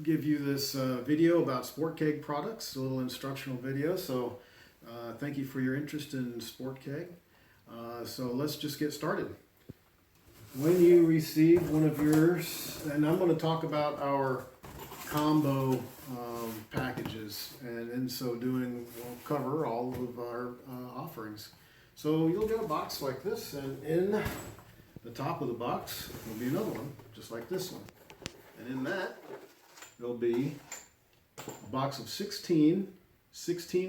give you this video about Sport Keg products, a little instructional video. So thank you for your interest in Sport Keg. So let's just get started. When you receive one of yours, and I'm going to talk about our combo packages, and in so doing we'll cover all of our offerings. So you'll get a box like this, and in the top of the box will be another one just like this one, and in that there'll be a box of 16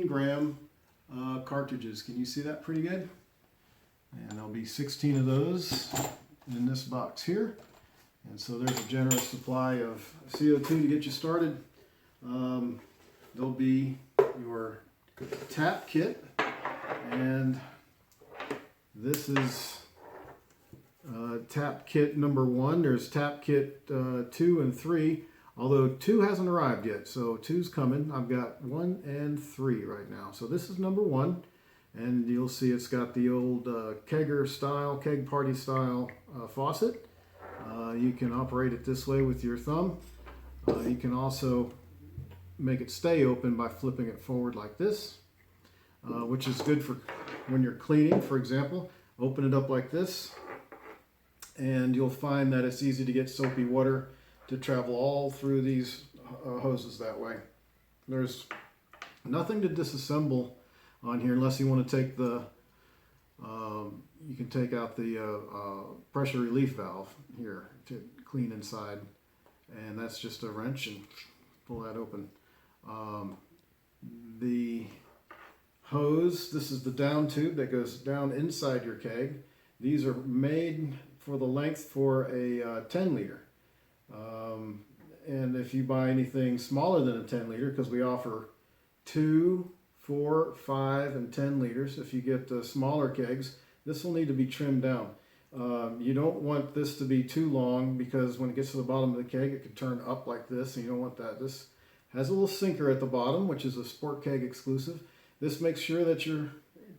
gram cartridges. Can you see that pretty good? And there'll be 16 of those in this box here. And so there's a generous supply of CO2 to get you started. There'll be your tap kit, and this is tap kit number 1. There's tap kit 2 and 3, although 2 hasn't arrived yet, so 2's coming. I've got 1 and 3 right now. So this is number 1, and you'll see it's got the old kegger style, keg party style faucet. You can operate it this way with your thumb. You can also make it stay open by flipping it forward like this, which is good for when you're cleaning, for example. Open it up like this, and you'll find that it's easy to get soapy water to travel all through these hoses that way. There's nothing to disassemble on here unless you want to take the you can take out the pressure relief valve here to clean inside, and that's just a wrench and pull that open. The hose, this is the down tube that goes down inside your keg. These are made for the length for a 10 liter. And if you buy anything smaller than a 10 liter, because we offer 2, 4, 5, and 10 liters. If you get the smaller kegs, this will need to be trimmed down. You don't want this to be too long, because when it gets to the bottom of the keg, it could turn up like this, and you don't want that. This has a little sinker at the bottom, which is a Sport Keg exclusive. This makes sure that your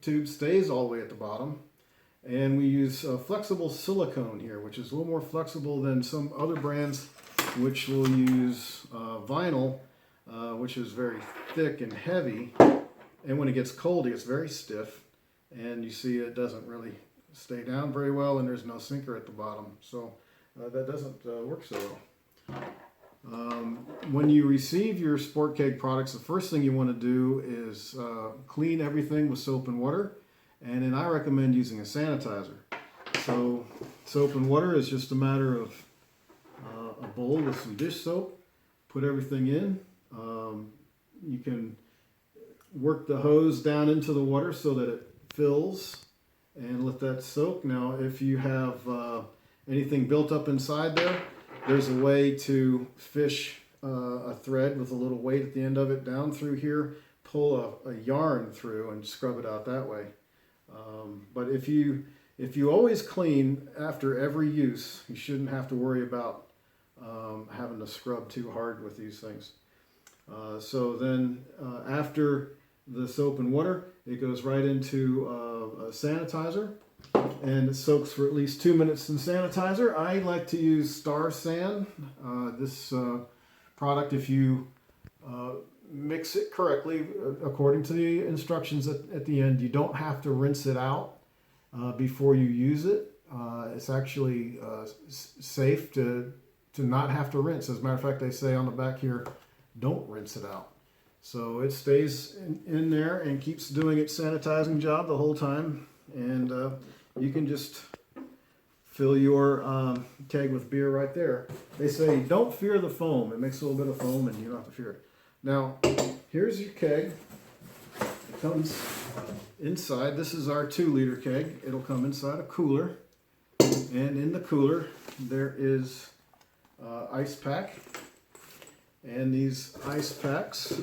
tube stays all the way at the bottom. And we use flexible silicone here, which is a little more flexible than some other brands, which will use vinyl, which is very thick and heavy. And when it gets cold, it gets very stiff. And you see it doesn't really stay down very well, and there's no sinker at the bottom. So that doesn't work so well. When you receive your Sport Keg products, the first thing you want to do is clean everything with soap and water. And then I recommend using a sanitizer. So soap and water is just a matter of a bowl with some dish soap. Put everything in. You can work the hose down into the water so that it fills, and let that soak. Now if you have anything built up inside there, there's a way to fish a thread with a little weight at the end of it down through here, pull a yarn through, and scrub it out that way. But if you always clean after every use, you shouldn't have to worry about having to scrub too hard with these things. So then after the soap and water, it goes right into a sanitizer, and it soaks for at least 2 minutes in sanitizer. I like to use Star San. This product, if you mix it correctly according to the instructions at the end, you don't have to rinse it out before you use it. It's actually safe to not have to rinse. As a matter of fact, they say on the back here, don't rinse it out. So it stays in there and keeps doing its sanitizing job the whole time. And you can just fill your keg with beer right there. They say don't fear the foam. It makes a little bit of foam, and you don't have to fear it. Now, here's your keg. It comes inside. This is our 2 liter keg. It'll come inside a cooler. And in the cooler, there is ice pack. And these ice packs,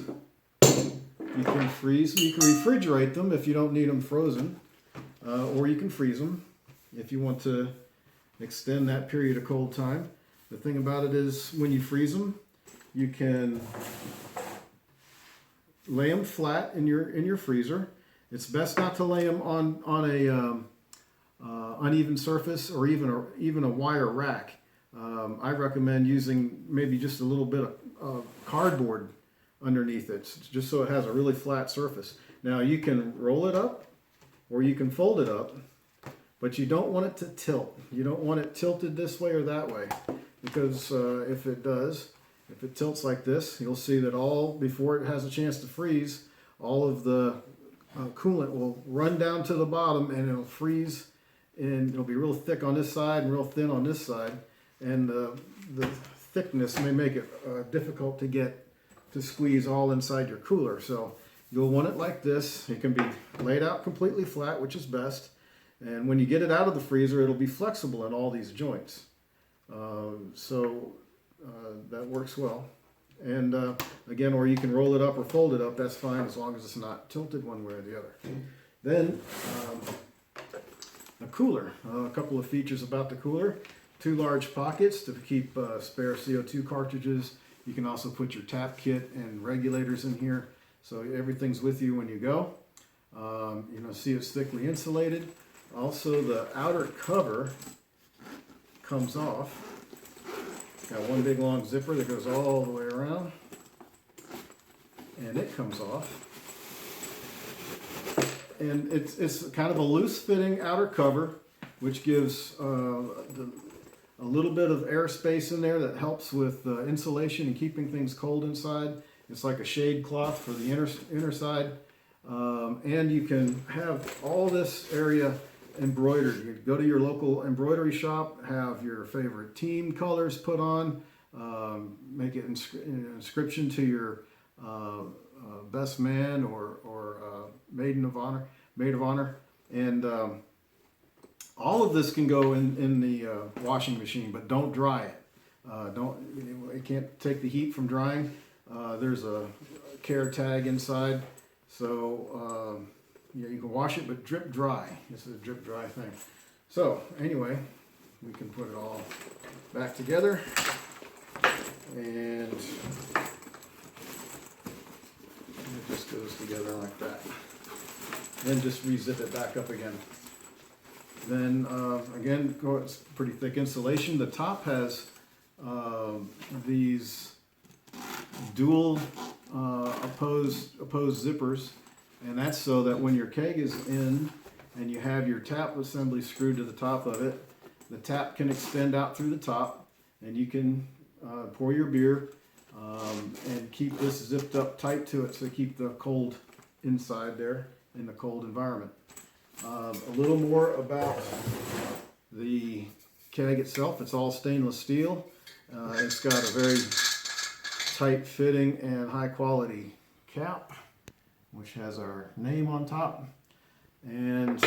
you can freeze them. You can refrigerate them if you don't need them frozen. Or you can freeze them if you want to extend that period of cold time. The thing about it is, when you freeze them, you can lay them flat in your freezer. It's best not to lay them on a uneven surface, or even a wire rack. I recommend using maybe just a little bit of cardboard underneath it, just so it has a really flat surface. Now you can roll it up or you can fold it up, but you don't want it to tilt. You don't want it tilted this way or that way, because if it tilts like this, you'll see that before it has a chance to freeze, all of the coolant will run down to the bottom and it'll freeze, and it'll be real thick on this side and real thin on this side, and the thickness may make it difficult to squeeze all inside your cooler. So you'll want it like this. It can be laid out completely flat, which is best, and when you get it out of the freezer, it'll be flexible in all these joints. That works well. And again, or you can roll it up or fold it up, that's fine, as long as it's not tilted one way or the other. Then a cooler. A couple of features about the cooler: 2 large pockets to keep spare CO2 cartridges. You can also put your tap kit and regulators in here, so everything's with you when you go. See it's thickly insulated. Also, the outer cover comes off. Got one big long zipper that goes all the way around, and it comes off. And it's kind of a loose fitting outer cover, which gives a little bit of air space in there that helps with insulation and keeping things cold inside. It's like a shade cloth for the inner side. And you can have all this area embroidered. You go to your local embroidery shop, have your favorite team colors put on, make it an inscription to your best man or maid of honor, and all of this can go in the washing machine, but don't dry it. It can't take the heat from drying. There's a care tag inside, so you can wash it, but drip dry. This is a drip dry thing. So anyway, we can put it all back together, and it just goes together like that. Then just re-zip it back up again. Then again, it's pretty thick insulation. The top has these dual opposed zippers. And that's so that when your keg is in and you have your tap assembly screwed to the top of it, the tap can extend out through the top, and you can pour your beer and keep this zipped up tight to it to keep the cold inside there in the cold environment. A little more about the keg itself. It's all stainless steel. It's got a very tight fitting and high quality cap, which has our name on top, and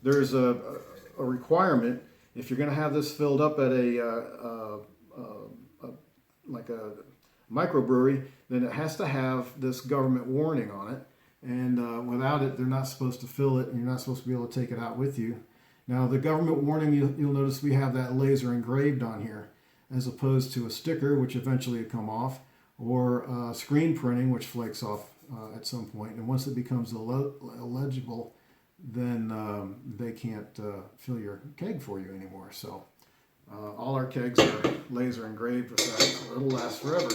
there's a requirement. If you're going to have this filled up at like a microbrewery, then it has to have this government warning on it, and without it, they're not supposed to fill it, and you're not supposed to be able to take it out with you. Now, the government warning, you'll notice we have that laser engraved on here, as opposed to a sticker, which eventually would come off, or screen printing, which flakes off at some point, and once it becomes illegible, then they can't fill your keg for you anymore. So all our kegs are laser engraved with that, so it'll last forever.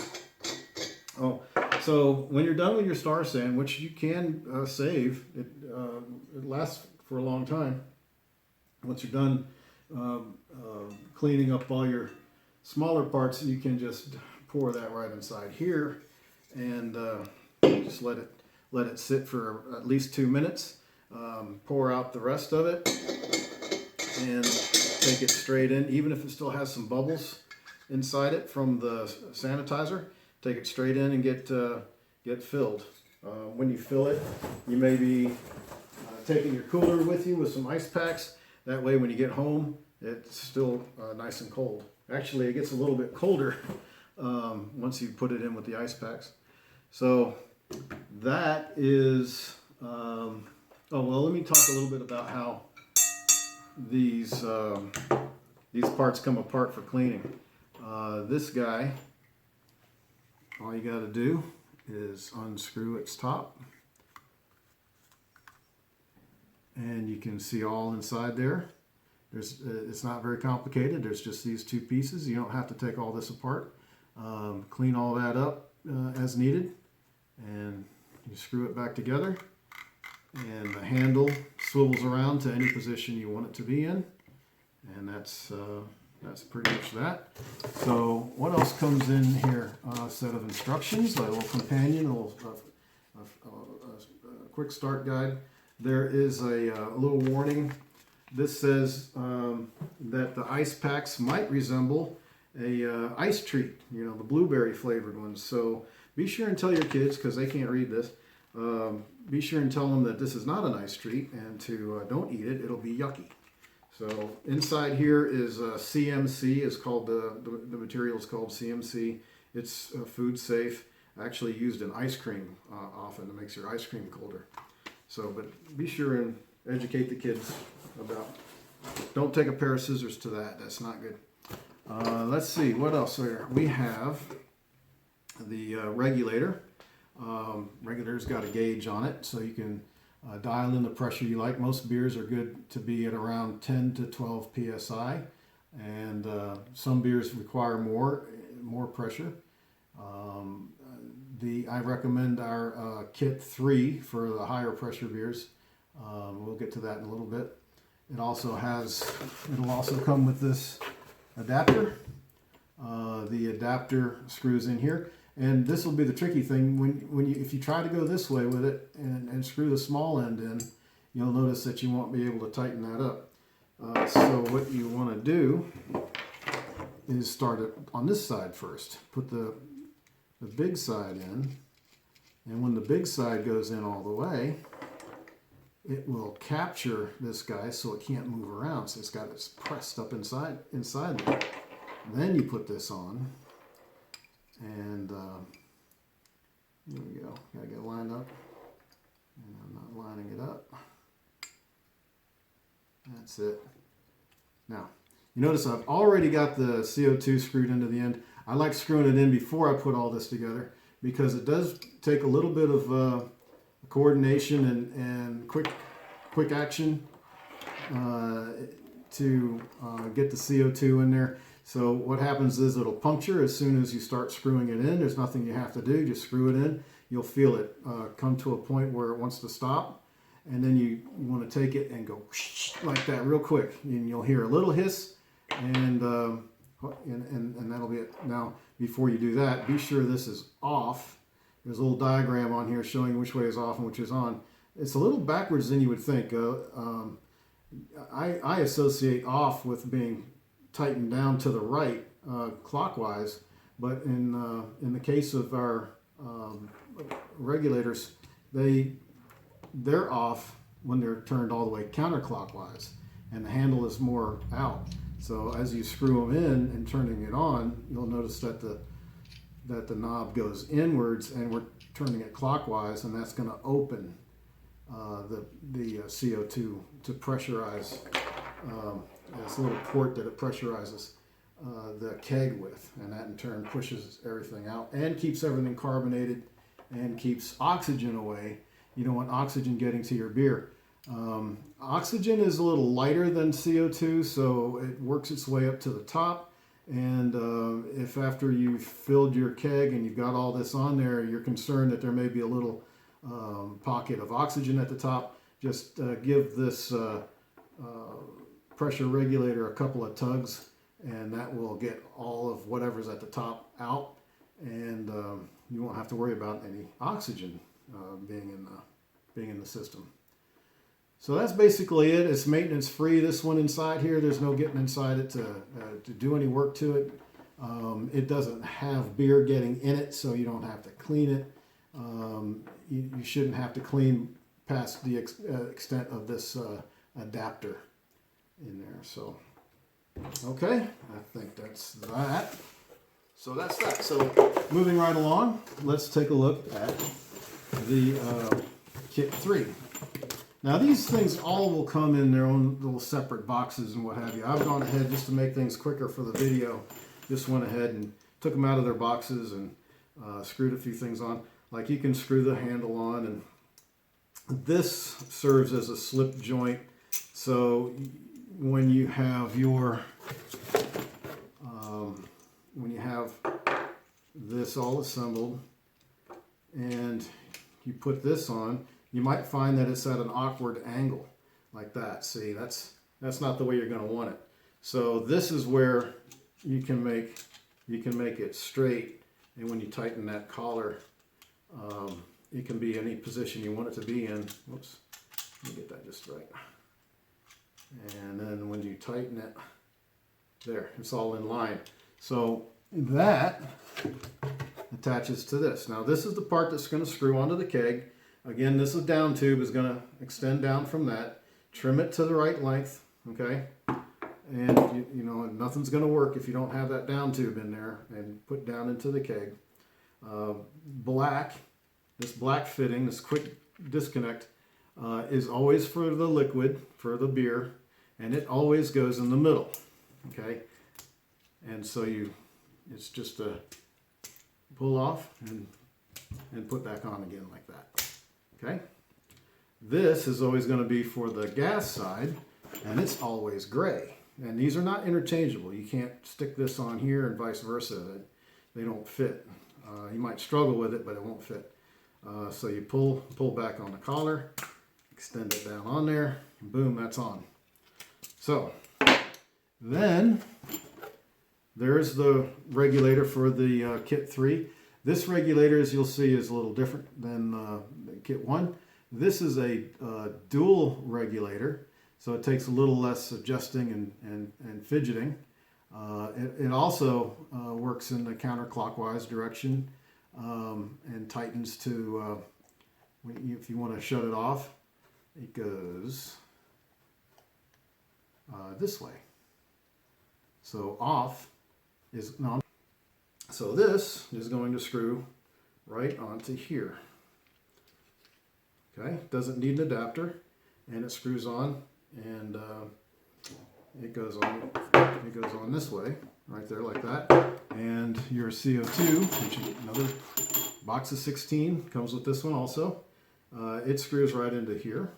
Oh, so when you're done with your Star Sand, which you can save, it lasts for a long time. Once you're done cleaning up all your smaller parts, you can just pour that right inside here, and just let it sit for at least 2 minutes. Pour out the rest of it and take it straight in. Even if it still has some bubbles inside it from the sanitizer, take it straight in and get filled. When you fill it, you may be taking your cooler with you with some ice packs. That way, when you get home, it's still nice and cold. Actually, it gets a little bit colder once you put it in with the ice packs. So that is, oh well, let me talk a little bit about how these parts come apart for cleaning. This guy, all you got to do is unscrew its top, and you can see all inside there. It's not very complicated. There's just these two pieces. You don't have to take all this apart. Clean all that up as needed, and you screw it back together, and the handle swivels around to any position you want it to be in, and that's pretty much that. So what else comes in here? A set of instructions, a little companion, a quick start guide. There is a little warning. This says that the ice packs might resemble a ice treat, the blueberry flavored ones. So be sure and tell your kids, because they can't read this, be sure and tell them that this is not an ice treat, and to don't eat it. It'll be yucky. So inside here is CMC. Is called the material is called CMC. It's food safe. Actually used in ice cream often. It makes your ice cream colder. So, but be sure and educate the kids about. Don't take a pair of scissors to that. That's not good. Let's see what else here. We have the regulator. Regulator's got a gauge on it, so you can dial in the pressure you like. Most beers are good to be at around 10 to 12 psi, and some beers require more pressure. I recommend our kit 3 for the higher pressure beers. We'll get to that in a little bit. It'll also come with this adapter. The adapter screws in here. And this will be the tricky thing if you try to go this way with it and screw the small end in, you'll notice that you won't be able to tighten that up. So what you want to do is start it on this side first. Put the big side in, and when the big side goes in all the way, it will capture this guy so it can't move around. So it's pressed up inside there. Then you put this on. And here we go. Gotta get lined up. And I'm not lining it up. That's it. Now, you notice I've already got the CO2 screwed into the end. I like screwing it in before I put all this together because it does take a little bit of coordination and quick action to get the CO2 in there. So what happens is it'll puncture as soon as you start screwing it in. There's nothing you have to do. Just screw it in. You'll feel it come to a point where it wants to stop. And then you want to take it and go like that real quick. And you'll hear a little hiss. And that'll be it. Now, before you do that, be sure this is off. There's a little diagram on here showing which way is off and which is on. It's a little backwards than you would think. I associate off with being tightened down to the right clockwise, but in the case of our regulators, they're off when they're turned all the way counterclockwise, and the handle is more out. So as you screw them in and turning it on, you'll notice that the knob goes inwards, and we're turning it clockwise, and that's going to open the CO2 to pressurize. It's a little port that it pressurizes the keg with, and that in turn pushes everything out and keeps everything carbonated and keeps oxygen away. You don't want oxygen getting to your beer. Oxygen is a little lighter than CO2, so it works its way up to the top. And if after you've filled your keg and you've got all this on there, you're concerned that there may be a little pocket of oxygen at the top, just give this pressure regulator a couple of tugs, and that will get all of whatever's at the top out, and you won't have to worry about any oxygen being in the system. So that's basically it. It's maintenance free. This one inside here, there's no getting inside it to do any work to it. It doesn't have beer getting in it, so you don't have to clean it. You shouldn't have to clean past the extent of this adapter in there. So, okay, I think that's that. So that's that. So moving right along, let's take a look at the kit 3. Now these things all will come in their own little separate boxes and what have you. I've gone ahead, just to make things quicker for the video, just went ahead and took them out of their boxes and screwed a few things on. Like you can screw the handle on, and this serves as a slip joint. So when you have your when you have this all assembled and you put this on, you might find that it's at an awkward angle like that. See, that's not the way you're going to want it. So this is where you can make it straight, and when you tighten that collar, it can be any position you want it to be in. Whoops, let me get that just right. And then when you tighten it, there, it's all in line. So that attaches to this. Now this is the part that's going to screw onto the keg. Again, this is down tube, is going to extend down from that. Trim it to the right length, okay? And you know, nothing's going to work if you don't have that down tube in there and put down into the keg. This black fitting, this quick disconnect, is always for the liquid, for the beer, and it always goes in the middle, okay? And so it's just a pull off and put back on again like that, okay? This is always going to be for the gas side, and it's always gray. And these are not interchangeable. You can't stick this on here and vice versa. They don't fit. You might struggle with it, but it won't fit. So you pull back on the collar, extend it down on there, and boom, that's on. So then there's the regulator for the kit 3. This regulator, as you'll see, is a little different than kit 1. This is a dual regulator, so it takes a little less adjusting and fidgeting. It also works in the counterclockwise direction and tightens to, if you want to shut it off, it goes this way. So off is on. So this is going to screw right onto here. Okay, doesn't need an adapter, and it screws on, and it goes on this way, right there like that. And your CO2, which is another box of 16, comes with this one also. It screws right into here.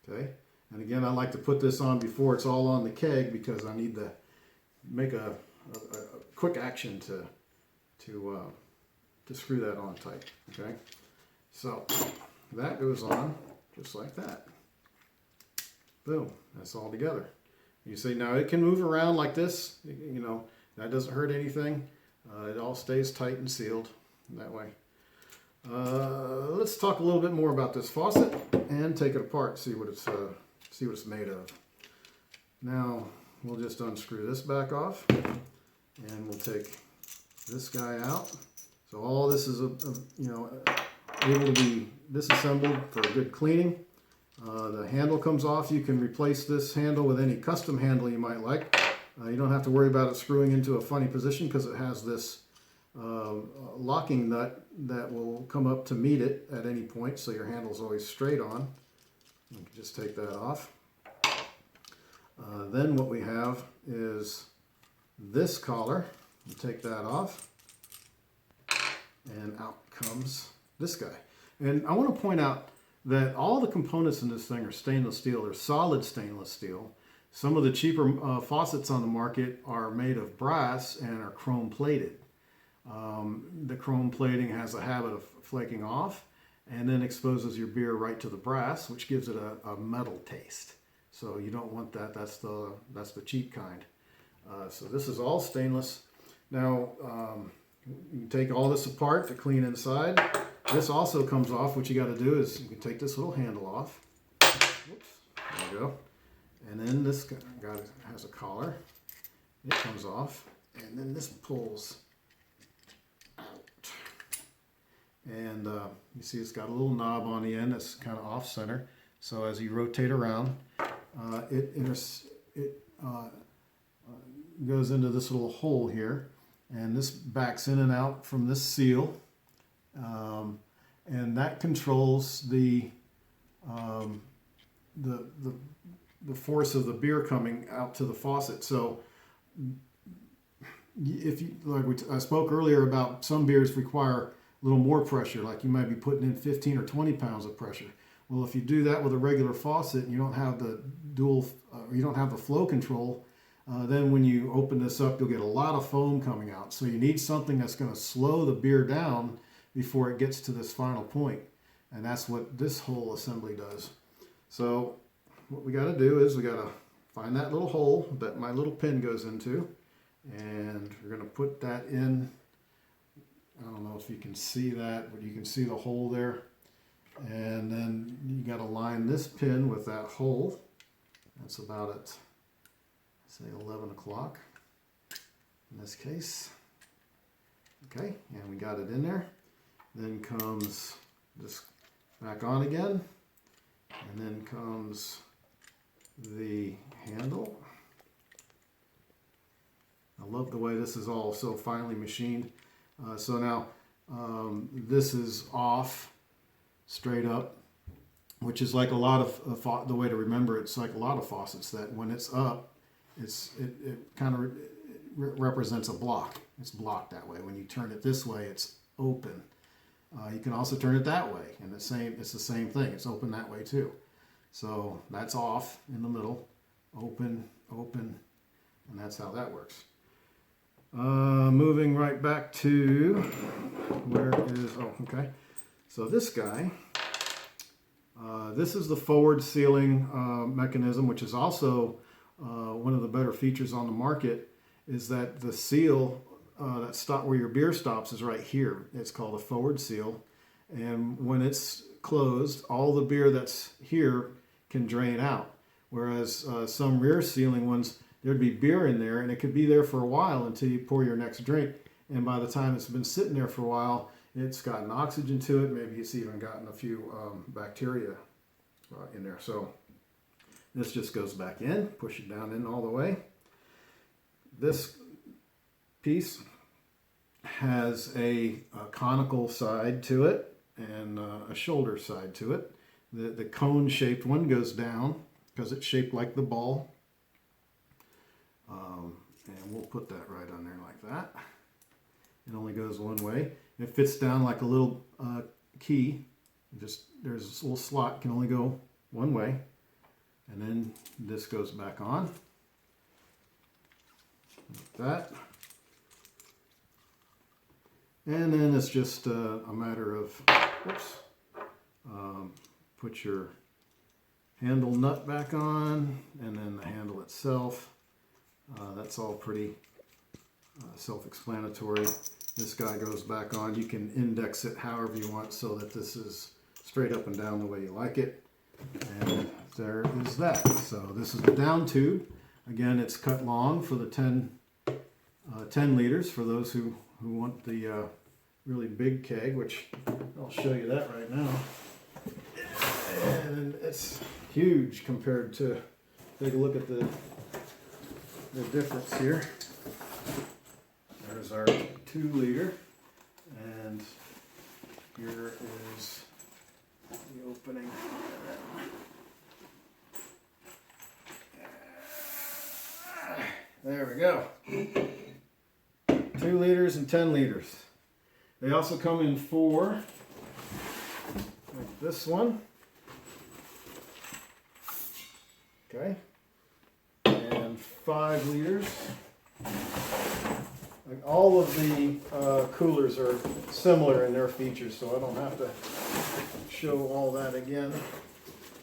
Okay, and again, I like to put this on before it's all on the keg because I need to make a quick action to screw that on tight. Okay, so that goes on just like that. Boom, that's all together. You see, now it can move around like this, you know, that doesn't hurt anything. It all stays tight and sealed that way. Let's talk a little bit more about this faucet and take it apart, see what it's made of. Now we'll just unscrew this back off, and we'll take this guy out. So all this is able to be disassembled for good cleaning. The handle comes off. You can replace this handle with any custom handle you might like. You don't have to worry about it screwing into a funny position because it has this locking nut that will come up to meet it at any point, so your handle's always straight on. You can just take that off. Then what we have is this collar. You take that off, and out comes this guy. And I want to point out that all the components in this thing are stainless steel. They're solid stainless steel. Some of the cheaper faucets on the market are made of brass and are chrome plated. The chrome plating has a habit of flaking off and then exposes your beer right to the brass, which gives it a metal taste. So you don't want that. That's the cheap kind. So this is all stainless. Now you can take all this apart to clean inside. This also comes off. What you got to do is you can take this little handle off. Whoops, there you go. And then this guy has a collar. It comes off, and then this pulls out. And you see it's got a little knob on the end that's kind of off center. So as you rotate around, it goes into this little hole here, and this backs in and out from this seal. And that controls the force of the beer coming out to the faucet. So if you, I spoke earlier about some beers require a little more pressure, like you might be putting in 15 or 20 pounds of pressure. Well, if you do that with a regular faucet and you don't have the you don't have the flow control, then when you open this up, you'll get a lot of foam coming out. So you need something that's going to slow the beer down before it gets to this final point. And that's what this whole assembly does. So what we got to do is we got to find that little hole that my little pin goes into. And we're going to put that in. I don't know if you can see that, but you can see the hole there. And then you got to line this pin with that hole. That's about at, say, 11 o'clock in this case. Okay, and we got it in there. Then comes this back on again. And then comes the handle. I love the way this is all so finely machined. So now this is off straight up, which is like a lot of the way to remember it's like a lot of faucets, that when it's up, it kind of represents a block. It's blocked that way. When you turn it this way, it's open. You can also turn it that way, and it's the same thing. It's open that way too. So that's off in the middle, open, open, and that's how that works. Moving right back to where is, oh, okay. So this guy, this is the forward sealing mechanism, which is also one of the better features on the market, is that the seal that stop where your beer stops is right here. It's called a forward seal. And when it's closed, all the beer that's here can drain out. Whereas some rear sealing ones, there'd be beer in there and it could be there for a while until you pour your next drink. And by the time it's been sitting there for a while, it's gotten oxygen to it. Maybe it's even gotten a few bacteria in there. So this just goes back in, push it down in all the way. This piece has a conical side to it and a shoulder side to it. The cone-shaped one goes down because it's shaped like the ball. And we'll put that right on there like that. It only goes one way. It fits down like a little key. There's this little slot, can only go one way. And then this goes back on. Like that. And then it's just a matter of, whoops, put your handle nut back on, and then the handle itself. That's all pretty self-explanatory. This guy goes back on. You can index it however you want so that this is straight up and down the way you like it. And there is that. So this is the down tube. Again, it's cut long for the 10 liters for those who want the really big keg, which I'll show you that right now. And it's huge compared to, take a look at the difference here. There's our 2 liter, and here is the opening. There we go. 2 liters and 10 liters. They also come in 4, like this one. Okay. And 5 liters. Like all of the coolers are similar in their features, so I don't have to show all that again.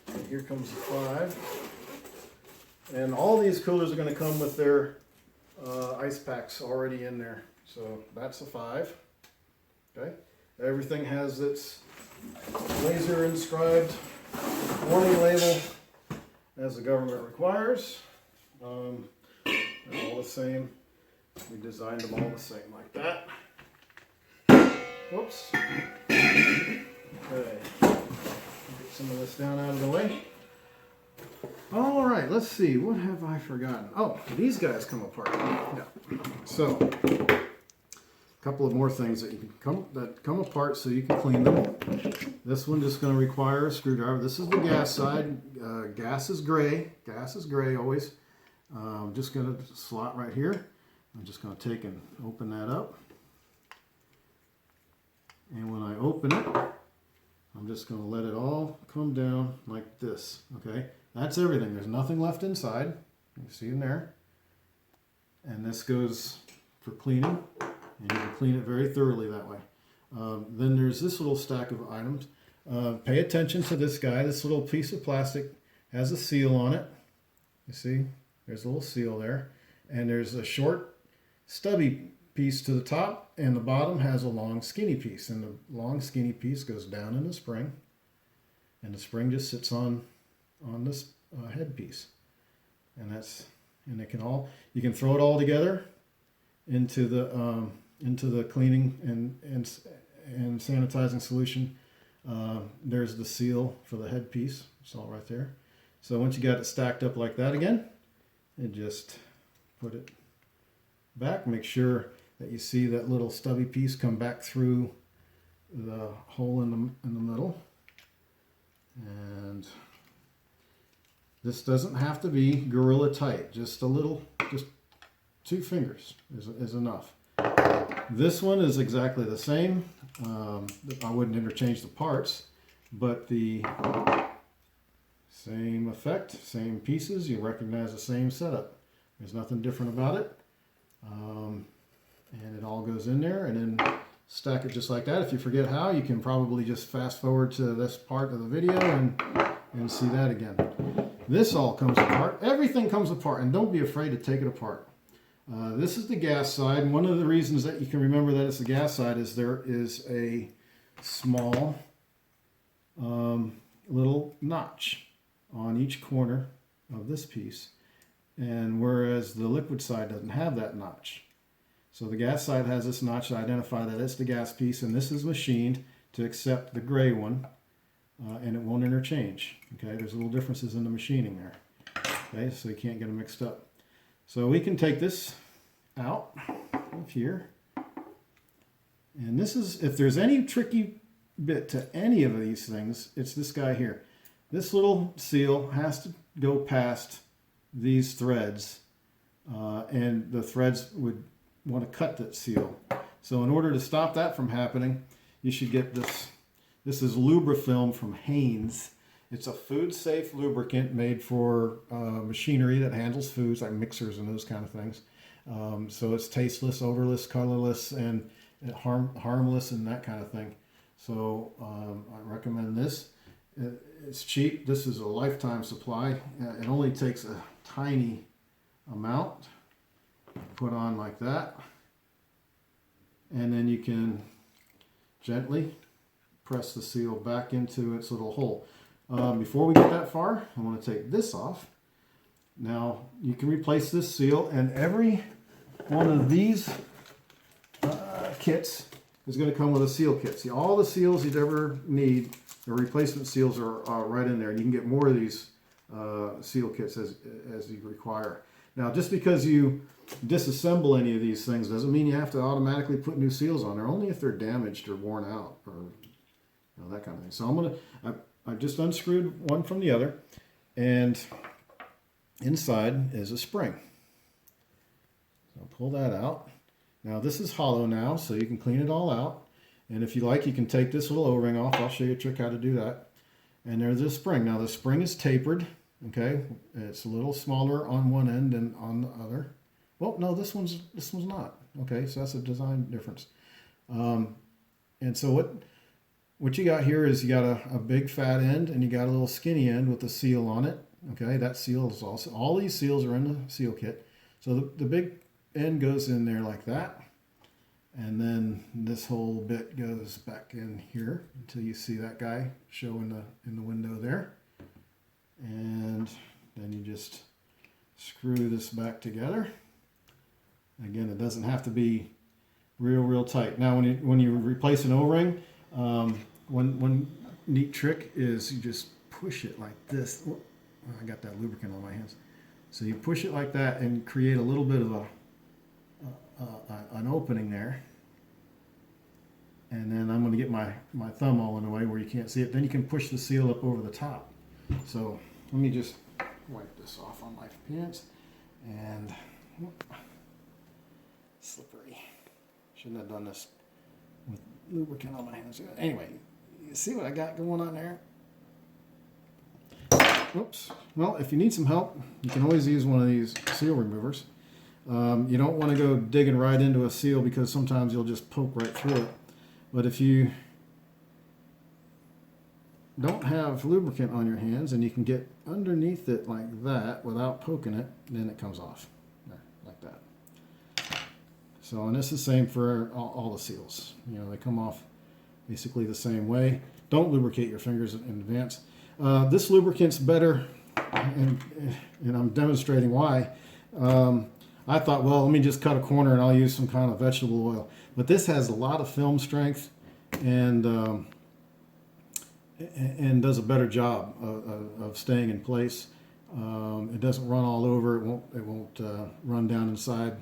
And here comes the 5. And all these coolers are going to come with their ice packs already in there. So that's a 5. Okay. Everything has its laser inscribed warning label as the government requires. They're all the same. We designed them all the same like that. Whoops. Okay. Get some of this down out of the way. All right, let's see. What have I forgotten? Oh, these guys come apart. Yeah. So, a couple of more things that come apart so you can clean them. This one just going to require a screwdriver. This is the gas side. Gas is gray. Gas is gray always. I'm just going to slot right here. I'm just going to take and open that up. And when I open it, I'm just going to let it all come down like this. Okay, that's everything. There's nothing left inside. You see in there. And this goes for cleaning, and you can clean it very thoroughly that way. Then there's this little stack of items. Pay attention to this guy. This little piece of plastic has a seal on it. You see, there's a little seal there. And there's a short, stubby piece to the top, and the bottom has a long, skinny piece. And the long, skinny piece goes down in the spring, and the spring just sits on this headpiece. And it can all, you can throw it all together into the cleaning and sanitizing solution. There's the seal for the headpiece. It's all right there. So once you got it stacked up like that again, and just put it back. Make sure that you see that little stubby piece come back through the hole in the middle. And this doesn't have to be gorilla tight. Just a little, just 2 fingers is enough. This one is exactly the same. I wouldn't interchange the parts, but the same effect, same pieces. You recognize the same setup. There's nothing different about it. And it all goes in there, and then stack it just like that. If you forget how, you can probably just fast forward to this part of the video and see that again. This all comes apart. Everything comes apart, and don't be afraid to take it apart. This is the gas side, and one of the reasons that you can remember that it's the gas side is there is a small little notch on each corner of this piece, and whereas the liquid side doesn't have that notch. So the gas side has this notch to identify that it's the gas piece, and this is machined to accept the gray one, and it won't interchange. Okay, there's little differences in the machining there. Okay, so you can't get them mixed up. So we can take this out of here, and this is, if there's any tricky bit to any of these things, it's this guy here. This little seal has to go past these threads, and the threads would want to cut that seal. So in order to stop that from happening, you should get this. This is Lubrifilm from Haynes. It's a food-safe lubricant made for machinery that handles foods, like mixers and those kind of things. So it's tasteless, odorless, colorless, and harmless, and that kind of thing. So I recommend this. It's cheap. This is a lifetime supply. It only takes a tiny amount. Put on like that, and then you can gently press the seal back into its little hole. Before we get that far, I want to take this off. Now you can replace this seal, and every one of these kits is going to come with a seal kit. See, all the seals you'd ever need, the replacement seals are right in there, and you can get more of these seal kits as you require. Now, just because you disassemble any of these things doesn't mean you have to automatically put new seals on there, only if they're damaged or worn out or that kind of thing. So I just unscrewed one from the other, and inside is a spring. So I'll pull that out. Now this is hollow now, so you can clean it all out. And if you like, you can take this little O-ring off. I'll show you a trick how to do that. And there's a spring. Now the spring is tapered. Okay, it's a little smaller on one end than on the other. Well, no, this one's not. Okay, so that's a design difference. And so what you got here is you got a big fat end, and you got a little skinny end with a seal on it. Okay, that seal is also, all these seals are in the seal kit. So the big end goes in there like that, and then this whole bit goes back in here until you see that guy show in the window there. And then you just screw this back together. Again, it doesn't have to be real tight. Now when you replace an O-ring, one neat trick is you just push it like this. Oh, I got that lubricant on my hands. So you push it like that and create a little bit of an opening there. And then I'm going to get my thumb all in the way where you can't see it. Then you can push the seal up over the top. So let me just wipe this off on my pants. And slippery. Shouldn't have done this with lubricant on my hands. Anyway, You see what I got going on there? Oops. Well, if you need some help, you can always use one of these seal removers. You don't want to go digging right into a seal because sometimes you'll just poke right through it. But if you don't have lubricant on your hands and you can get underneath it like that without poking it, then it comes off there, like that. So, and it's the same for all the seals. You know, they come off basically the same way. Don't lubricate your fingers in advance. This lubricant's better, and I'm demonstrating why. I thought, well, let me just cut a corner and I'll use some kind of vegetable oil. But this has a lot of film strength and does a better job of staying in place. It doesn't run all over. It won't run down inside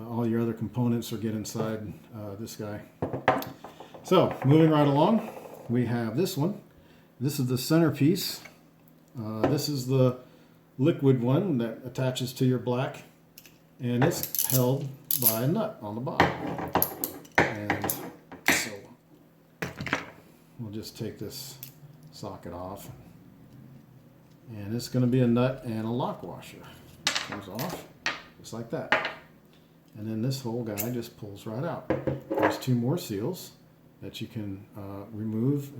all your other components or get inside this guy. So moving right along, we have this one. This is the centerpiece. This is the liquid one that attaches to your black, and it's held by a nut on the bottom. And so we'll just take this socket off, and it's going to be a nut and a lock washer. Comes off just like that, and then this whole guy just pulls right out. There's two more seals that you can remove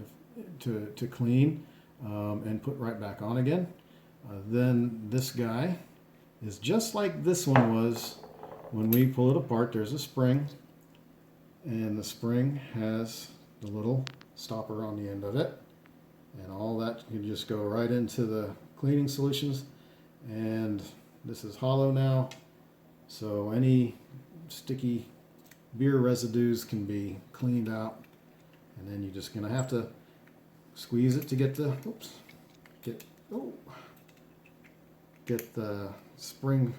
to clean and put right back on again. Then this guy is just like this one was when we pull it apart. There's a spring, and the spring has the little stopper on the end of it, and all that can just go right into the cleaning solutions. And this is hollow now, so any sticky beer residues can be cleaned out. And then you're just gonna have to squeeze it to get the get the spring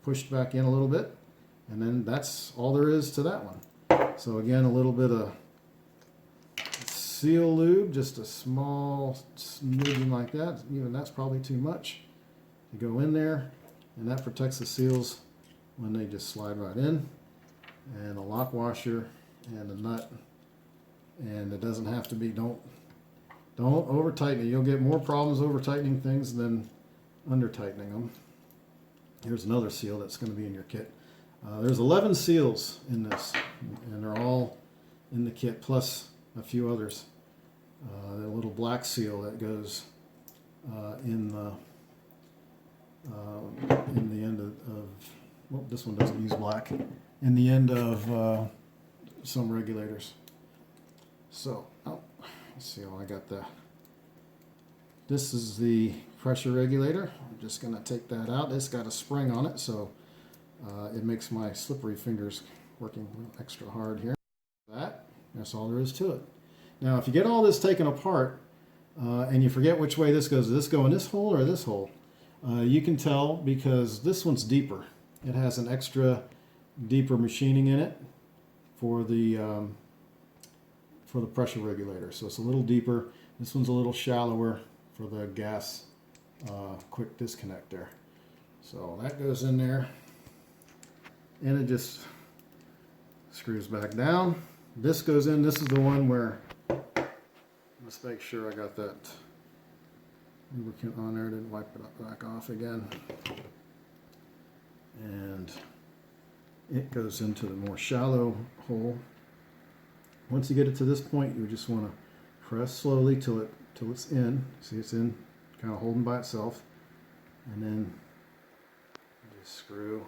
pushed back in a little bit, and then that's all there is to that one. So again, a little bit of seal lube, just a small smidgen like that. Even that's probably too much to go in there, and that protects the seals when they just slide right in. And a lock washer and a nut, and it doesn't have to be, don't over tighten it. You'll get more problems over tightening things than under tightening them. Here's another seal that's going to be in your kit. There's 11 seals in this, and they're all in the kit, plus a few others. The little black seal that goes in the end of well, this one doesn't use black, in the end of some regulators. So, let's see how I got that. This is the pressure regulator. I'm just going to take that out. It's got a spring on it, so it makes my slippery fingers working extra hard here. That's all there is to it. Now, if you get all this taken apart and you forget which way this goes, does this go in this hole or this hole? You can tell because this one's deeper. It has an extra deeper machining in it for the pressure regulator, so it's a little deeper. This one's a little shallower for the gas quick disconnect there. So that goes in there, and it just screws back down. This goes in. This is the one where, let's make sure I got that lubricant on there, didn't wipe it back off again. And it goes into the more shallow hole. Once you get it to this point, you just want to press slowly till it's in. See, it's in, kind of holding by itself, and then just screw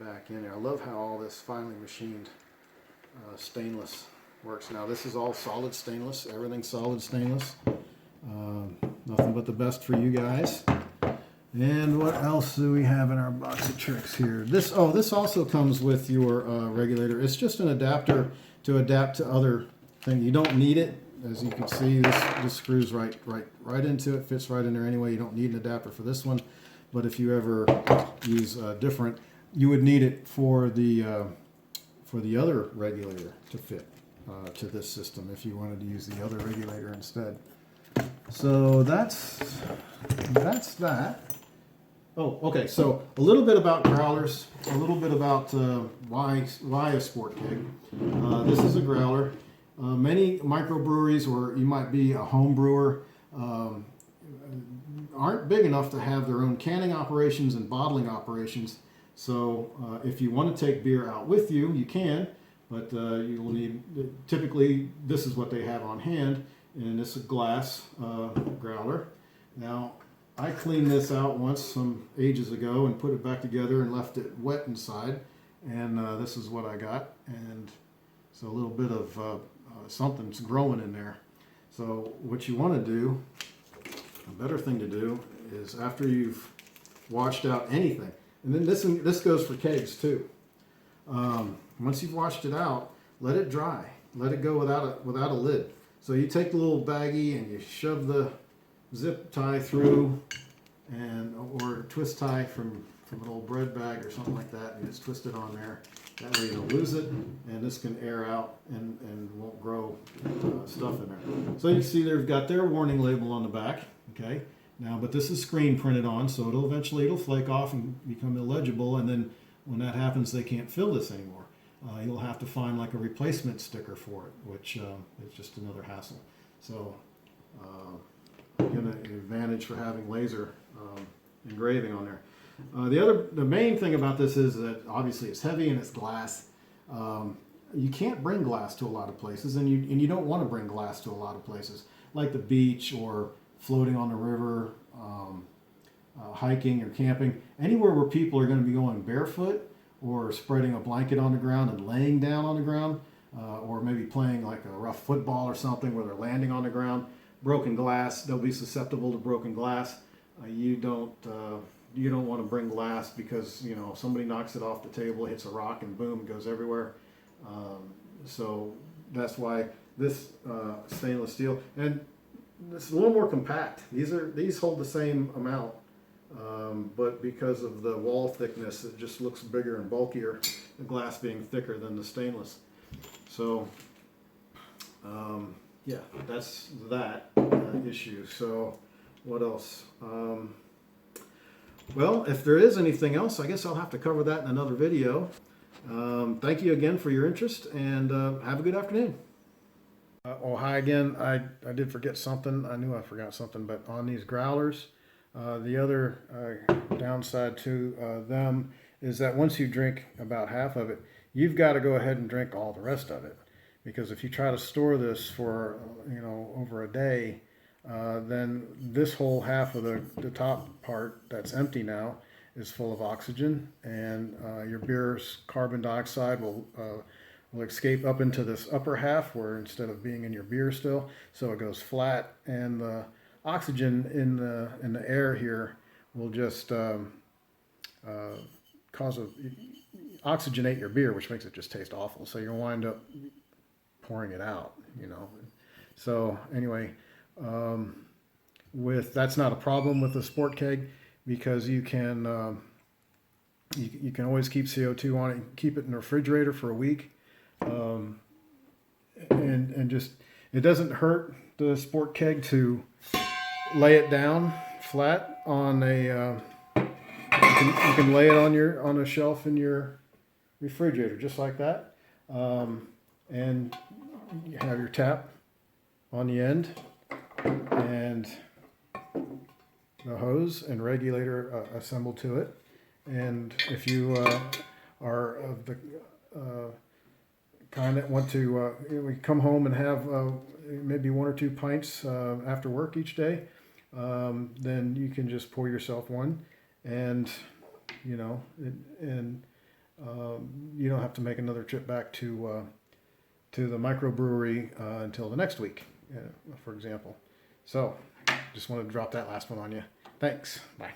back in there. I love how all this finely machined stainless works. Now this is all solid stainless. Everything's solid stainless. Nothing but the best for you guys. And what else do we have in our box of tricks here? This also comes with your regulator. It's just an adapter to adapt to other things. You don't need it. As you can see, this screws right into it, fits right in there anyway. You don't need an adapter for this one. But if you ever use different, you would need it for the other regulator to fit to this system if you wanted to use the other regulator instead. So that's that. Oh, okay. So a little bit about growlers, a little bit about why a sport keg. This is a growler. Many microbreweries, or you might be a home brewer, aren't big enough to have their own canning operations and bottling operations. So if you want to take beer out with you, you can, but you will need, typically this is what they have on hand, and it's a glass growler. Now, I cleaned this out once some ages ago and put it back together and left it wet inside, and this is what I got. And so a little bit of something's growing in there. So what you want to do, a better thing to do, is after you've washed out anything, and then this goes for kegs too. Once you've washed it out, let it dry. Let it go without a lid. So you take the little baggie and you shove the zip tie through, and or twist tie from an old bread bag or something like that, and just twist it on there. That way you don't lose it, and this can air out and won't grow stuff in there. So you see they've got their warning label on the back. Okay, now but this is screen printed on, so it'll flake off and become illegible, and then when that happens they can't fill this anymore. You'll have to find like a replacement sticker for it, which is just another hassle. So again, an advantage for having laser engraving on there. The main thing about this is that obviously it's heavy and it's glass. You can't bring glass to a lot of places, and you don't want to bring glass to a lot of places, like the beach or floating on the river, hiking or camping, anywhere where people are going to be going barefoot or spreading a blanket on the ground and laying down on the ground, or maybe playing like a rough football or something where they're landing on the ground. Broken glass, they'll be susceptible to broken glass. You don't want to bring glass because somebody knocks it off the table, hits a rock, and boom, it goes everywhere. So that's why this stainless steel, and it's a little more compact. These hold the same amount, but because of the wall thickness, it just looks bigger and bulkier. The glass being thicker than the stainless. So yeah, that's that issue. So what else? Well, if there is anything else, I guess I'll have to cover that in another video. Thank you again for your interest, and have a good afternoon. Oh, hi again. I did forget something. I knew I forgot something, but on these growlers, the other downside to them is that once you drink about half of it, you've got to go ahead and drink all the rest of it. Because if you try to store this for over a day, then this whole half of the top part that's empty now is full of oxygen, and your beer's carbon dioxide will escape up into this upper half, where instead of being in your beer still, so it goes flat, and the oxygen in the air here will just oxygenate your beer, which makes it just taste awful. So you'll wind up pouring it out, So anyway, that's not a problem with the sport keg, because you can you can always keep CO2 on it, keep it in the refrigerator for a week, and just, it doesn't hurt the sport keg to lay it down flat on a you can lay it on a shelf in your refrigerator just like that, and you have your tap on the end and the hose and regulator assembled to it. And if you are of the kind that want to we come home and have maybe 1 or 2 pints after work each day, then you can just pour yourself one, and you don't have to make another trip back to the microbrewery until the next week, for example. So just wanted to drop that last one on you. Thanks. Bye.